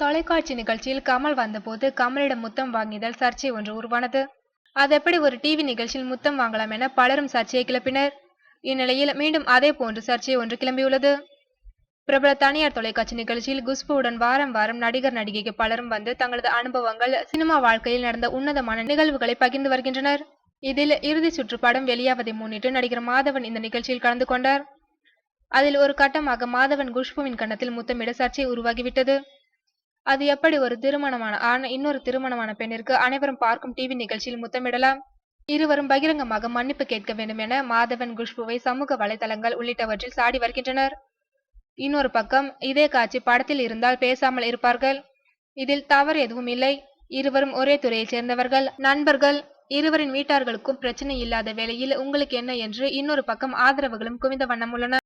தொலைக்காட்சி நிகழ்ச்சியில் கமல் வந்தபோது கமலிடம் முத்தம் வாங்கியதால் சர்ச்சை ஒன்று உருவானது. அது எப்படி ஒரு டிவி நிகழ்ச்சியில் முத்தம் வாங்கலாம் என பலரும் சர்ச்சையை கிளப்பினர். இந்நிலையில் மீண்டும் அதே போன்று சர்ச்சை ஒன்று கிளம்பியுள்ளது. பிரபல தனியார் தொலைக்காட்சி நிகழ்ச்சியில் குஷ்புவுடன் வாரம் வாரம் நடிகர் நடிகைக்கு பலரும் வந்து தங்களது அனுபவங்கள், சினிமா வாழ்க்கையில் நடந்த உன்னதமான நிகழ்வுகளை பகிர்ந்து வருகின்றனர். இதில் இறுதி சுற்று படம் வெளியாவதை முன்னிட்டு நடிகர் மாதவன் இந்த நிகழ்ச்சியில் கலந்து கொண்டார். அதில் ஒரு கட்டமாக மாதவன் குஷ்புவின் கன்னத்தில் முத்தமிட சர்ச்சை உருவாகிவிட்டது. அது எப்படி ஒரு திருமணமான ஆண் இன்னொரு திருமணமான பெண்ணிற்கு அனைவரும் பார்க்கும் டிவி நிகழ்ச்சியில் முத்தமிடலாம்? இருவரும் பகிரங்கமாக மன்னிப்பு கேட்க வேண்டும் என மாதவன் குஷ்புவை சமூக வலைதளங்கள் உள்ளிட்டவற்றில் சாடி வருகின்றனர். இன்னொரு பக்கம் இதே காட்சி படத்தில் இருந்தால் பேசாமல் இருப்பார்கள். இதில் தவறு எதுவும் இல்லை. இருவரும் ஒரே துறையைச் சேர்ந்தவர்கள், நண்பர்கள். இருவரின் வீட்டார்களுக்கும் பிரச்சனை இல்லாத வேளையில் உங்களுக்கு என்ன என்று இன்னொரு பக்கம் ஆதரவுகளும் குவிந்த வண்ணம் உள்ளன.